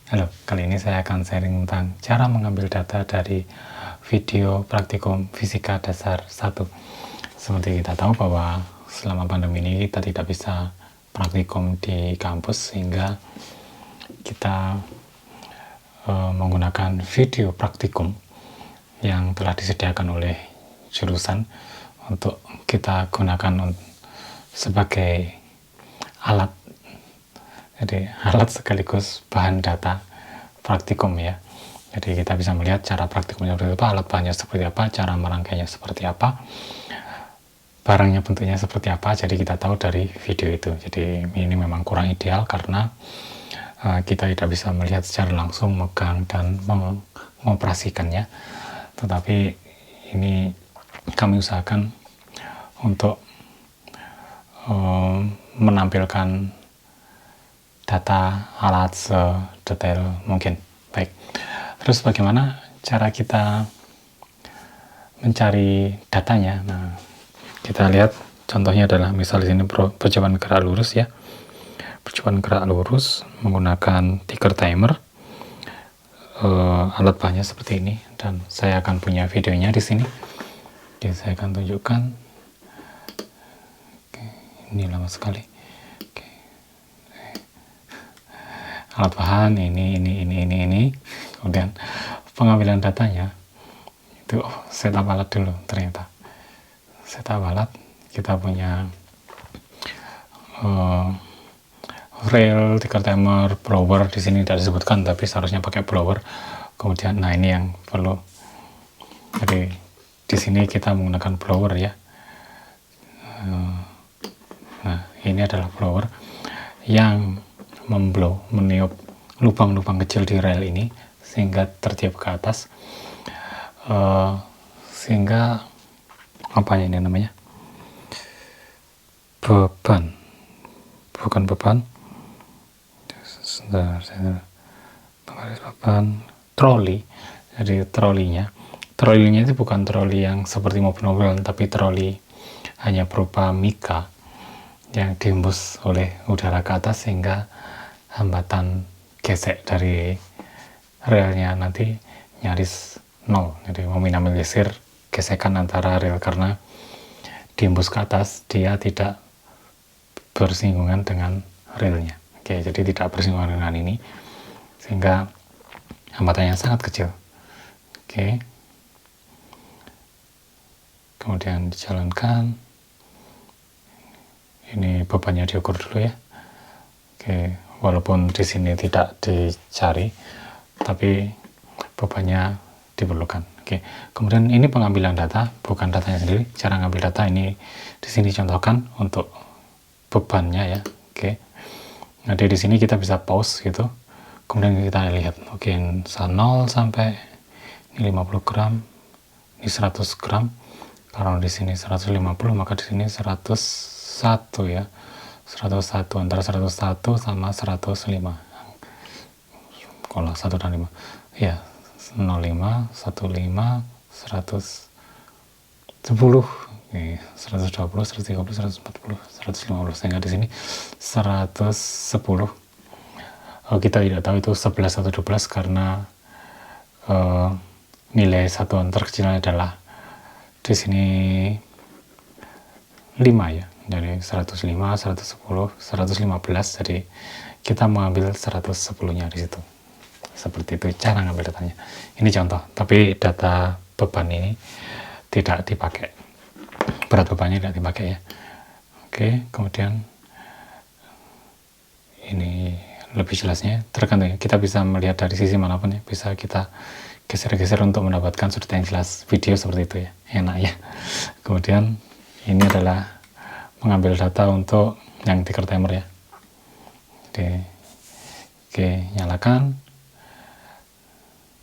Halo, kali ini saya akan sharing tentang cara mengambil data dari video praktikum fisika dasar 1. Seperti kita tahu bahwa selama pandemi ini kita tidak bisa praktikum di kampus, sehingga kita menggunakan video praktikum yang telah disediakan oleh jurusan untuk kita gunakan sebagai alat. Jadi alat sekaligus bahan data praktikum ya. Jadi kita bisa melihat cara praktikumnya seperti apa, alat bahannya seperti apa, cara merangkainya seperti apa, barangnya bentuknya seperti apa. Jadi kita tahu dari video itu. Jadi ini memang kurang ideal karena kita tidak bisa melihat secara langsung, megang dan mengoperasikannya. Tetapi ini kami usahakan untuk menampilkan data alat sedetail mungkin. Baik, terus bagaimana cara kita mencari datanya? Nah, kita lihat contohnya adalah misal di sini percobaan gerak lurus ya. Percobaan gerak lurus menggunakan ticker timer. Alat bahannya seperti ini, dan saya akan punya videonya di sini. Oke, saya akan tunjukkan. Oke, ini lama sekali. Alat bahan ini, kemudian pengambilan datanya itu setup alat dulu. Ternyata setup alat kita punya rail, ticker timer, blower. Di sini tidak disebutkan, tapi seharusnya pakai blower. Kemudian nah ini yang perlu, jadi di sini kita menggunakan blower ya. Nah, ini adalah blower yang meniup lubang-lubang kecil di rel ini sehingga tertiup ke atas, sehingga apa ini namanya, beban, bukan beban, beban troli. Jadi trolinya itu bukan troli yang seperti mobil-mobilan, tapi troli hanya berupa mika yang dihembus oleh udara ke atas sehingga hambatan gesek dari relnya nanti nyaris nol. Jadi meminimalisir gesekan antara rel karena dihembus ke atas, dia tidak bersinggungan dengan relnya. Oke, jadi tidak bersinggungan dengan ini sehingga hambatannya sangat kecil. Oke, kemudian dijalankan. Ini bebannya diukur dulu ya. Oke, walaupun di sini tidak dicari, tapi bebannya diperlukan. Oke, kemudian ini pengambilan data, bukan datanya sendiri. Cara ngambil data ini di sini contohkan untuk bebannya ya. Oke, nah di sini kita bisa pause gitu. Kemudian kita lihat, oke, 0 sampai ini 50 gram, ini 100 gram. Kalau di sini 150, maka di sini 101 ya. 101, antara 101 sama 105. Kalau 1 dan 5 ya, 05, 15, 110, 120, 130, 140, 150, sehingga di sini 110. Kita tidak tahu itu 11 atau 12 karena nilai satuan terkecilnya adalah di sini 5 ya. Jadi 105, 110, 115. Jadi kita mengambil 110-nya di situ. Seperti itu cara ngambil datanya. Ini contoh, tapi data beban ini tidak dipakai. Berat bebannya tidak dipakai ya. Oke, kemudian ini lebih jelasnya tergantung, kita bisa melihat dari sisi manapun ya. Bisa kita geser-geser untuk mendapatkan sudut yang jelas. Video seperti itu ya, enak ya. Kemudian ini adalah mengambil data untuk yang ticker timer ya. Oke, nyalakan,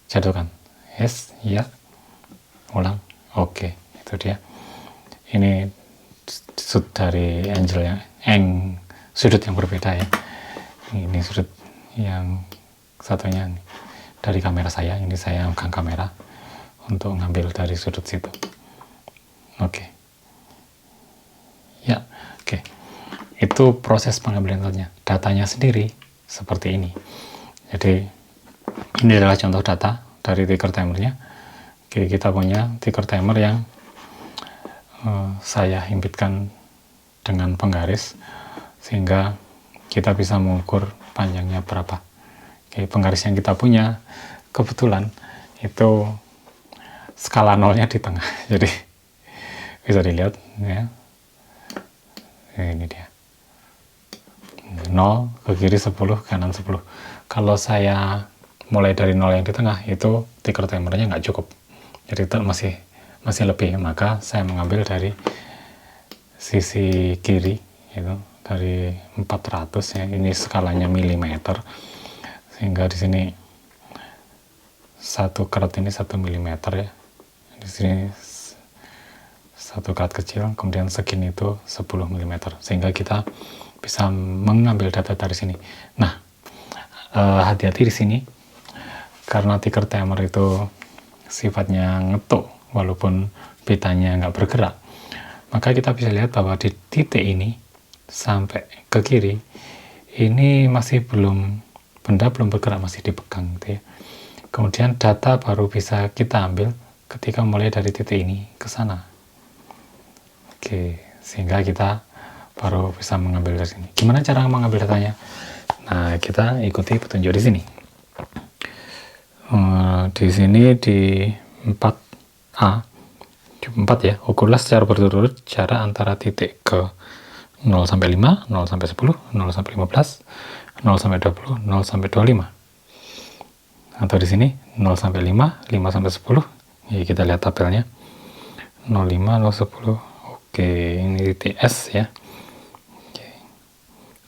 jatuhkan, yes, ya, ulang, oke, itu dia. Ini sudut dari angle-nya, sudut yang berbeda ya. Ini sudut yang satunya nih, dari kamera saya. Ini saya megang kamera untuk ngambil dari sudut situ. Oke. Ya, oke. Itu proses pengambilan datanya. Datanya sendiri seperti ini. Jadi Ini adalah contoh data dari ticker timernya. Oke, kita punya ticker timer yang saya himpitkan dengan penggaris sehingga kita bisa mengukur panjangnya berapa. Oke, penggaris yang kita punya kebetulan itu skala nolnya di tengah, jadi bisa dilihat ya, ini dia 0 ke kiri 10, kanan 10. Kalau saya mulai dari 0 yang di tengah, itu ticker timernya nggak cukup, jadi itu masih lebih, maka saya mengambil dari sisi kiri, itu dari 400 ya, ini skalanya milimeter, sehingga di sini satu karat ini 1 milimeter ya, di sini satu karat kecil, kemudian segini itu 10 mm, sehingga kita bisa mengambil data dari sini. Nah, hati-hati di sini, karena ticker timer itu sifatnya ngetuk, walaupun betanya nggak bergerak, maka kita bisa lihat bahwa di titik ini sampai ke kiri, ini masih benda belum bergerak, masih dipegang gitu ya. Kemudian data baru bisa kita ambil ketika mulai dari titik ini ke sana. Oke, sehingga kita baru bisa mengambil dari sini. Gimana cara mengambil datanya? Nah, kita ikuti petunjuk di sini. Di sini di 4A, di 4 ya, ukurlah secara berturut-turut jarak antara titik ke 0 sampai 5, 0 sampai 10, 0 sampai 15, 0 sampai 20, 0 sampai 25. Atau di sini 0 sampai 5, 5 sampai 10. Ya, kita lihat tabelnya. 05, 010. Oke, ini titik S ya. Oke.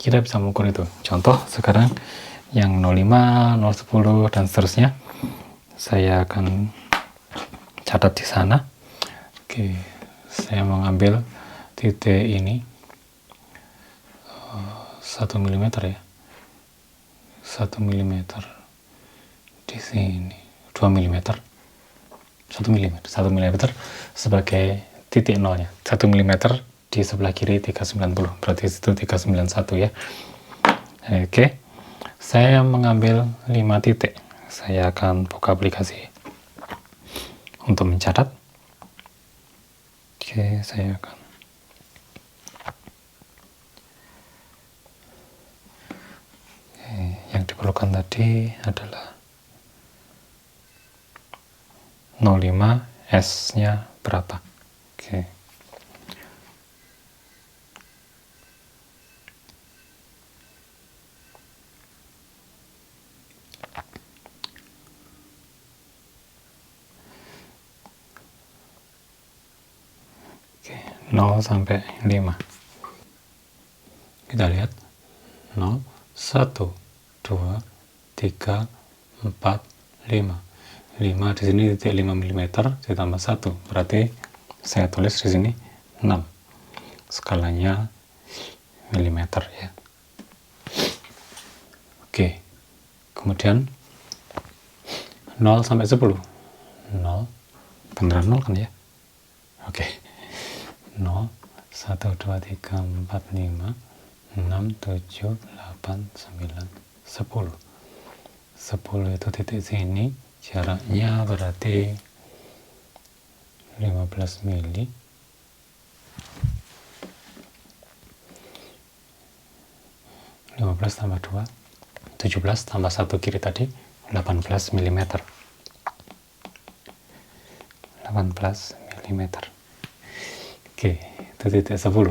Kita bisa mengukur itu. Contoh sekarang yang 05, 010 dan seterusnya. Saya akan catat di sana. Oke, saya mengambil titik ini 1 mm ya. 1 mm. Di sini 2 mm, 1 mm sebagai titik nolnya, 1 mm di sebelah kiri 390, berarti itu 391 ya. Oke, saya mengambil 5 titik, saya akan buka aplikasi untuk mencatat. Oke, saya akan yang diperlukan tadi adalah 05 S-nya berapa. Oke. Oke, 0 sampai 5. Kita lihat 0, 1, 2, 3, 4, 5. 5 di sini titik 5 mm ditambah 1, berarti saya tulis di sini 6. Skalanya milimeter ya. Oke. Kemudian 0 sampai 10. 0 beneran 0 kan ya? Oke. 0 1 2 3 4 5 6 7 8 9 10. 10 itu titik sini, jaraknya berarti 15 mili. 15 tambah 2, 17 tambah 1 kiri tadi, 18 mm. 18 mm. Oke, itu titik 10.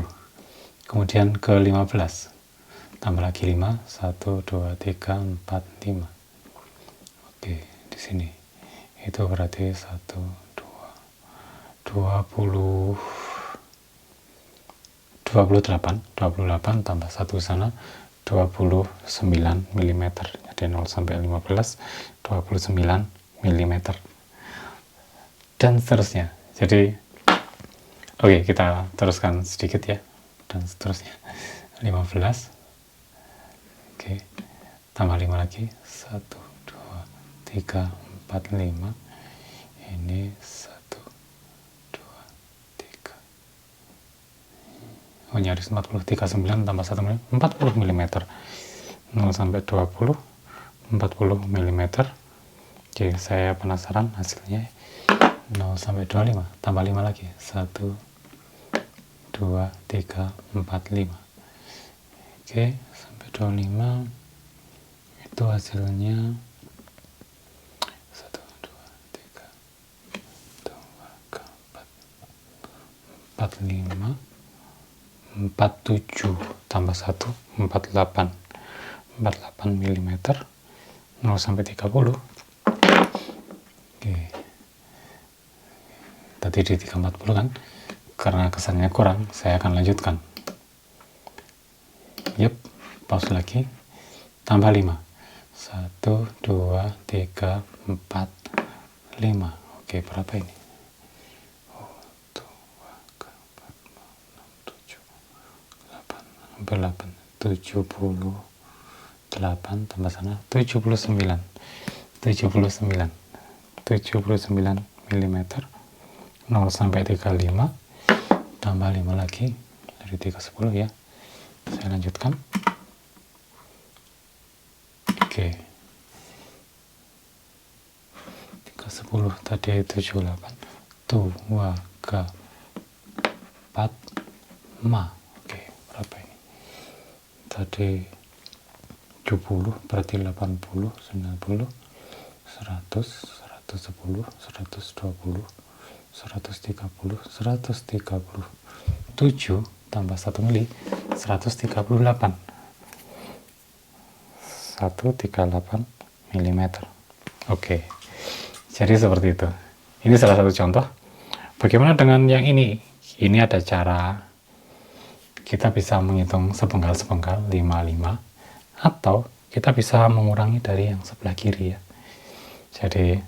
Kemudian ke 15. Tambah lagi 5, 1, 2, 3, 4, 5. Oke, di sini. Itu berarti 1, 2, 20, 28 tambah 1 sana, 29 mm. Jadi 0 sampai 15, 29 mm. Dan seterusnya. Jadi, oke, kita teruskan sedikit ya. Dan seterusnya. 15. Oke, tambah 5 lagi, 1, 2, 3, 4, 5. Ini 1, 2, 3. Oh, nyaris 40, 39 tambah 1 mm, 40 mm. 0 sampai 20, 40 mm. Oke, saya penasaran hasilnya. 0 sampai 25 tambah 5 lagi, 1 2 3 4 5. Oke, sampai 25 itu hasilnya 1 2 3 4 5 47 tambah 1 48 mm 0 sampai 30. Oke, tadi di 340 kan, karena kesannya kurang saya akan lanjutkan. Pause lagi, tambah 5, 1 2 3 4 5. Oke, berapa ini? 1 2 3 4 5 6 7 8, hampir 8, 78 tambah sana 79 mm 0 sampai 35 tambah 5 lagi dari 310 ya. Saya lanjutkan. Oke, 310 tadi 78 2 ke 4 5. Oke, berapa ini? Tadi 70 berarti 80 90 100 110 120 130 137 tambah 1 mili 138 mm. Oke, jadi seperti itu. Ini salah satu contoh. Bagaimana dengan yang ini? Ini ada cara kita bisa menghitung sepenggal-sepenggal 55, atau kita bisa mengurangi dari yang sebelah kiri ya. Jadi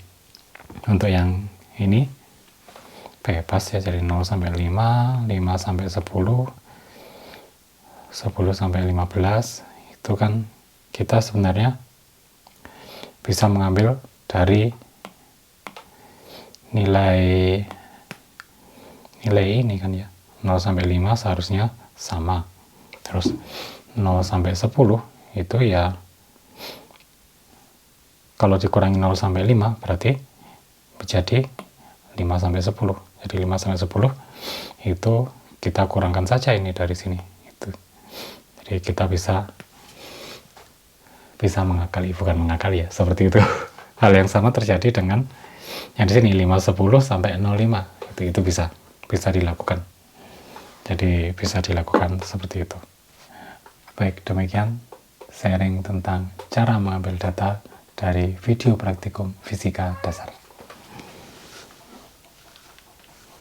untuk yang ini bebas ya, jadi 0 sampai 5, 5 sampai 10, 10 sampai 15. Itu kan kita sebenarnya bisa mengambil dari nilai ini kan ya. 0 sampai 5 seharusnya sama. Terus 0 sampai 10 itu ya, kalau dikurangi 0 sampai 5 berarti menjadi 5 sampai 10. Jadi 5 sampai 10 itu kita kurangkan saja ini dari sini. Jadi kita bisa mengakali, bukan mengakali ya, seperti itu. Hal yang sama terjadi dengan yang di sini 5 10 sampai 05. Itu bisa dilakukan. Jadi bisa dilakukan seperti itu. Baik, demikian sharing tentang cara mengambil data dari video praktikum fisika dasar.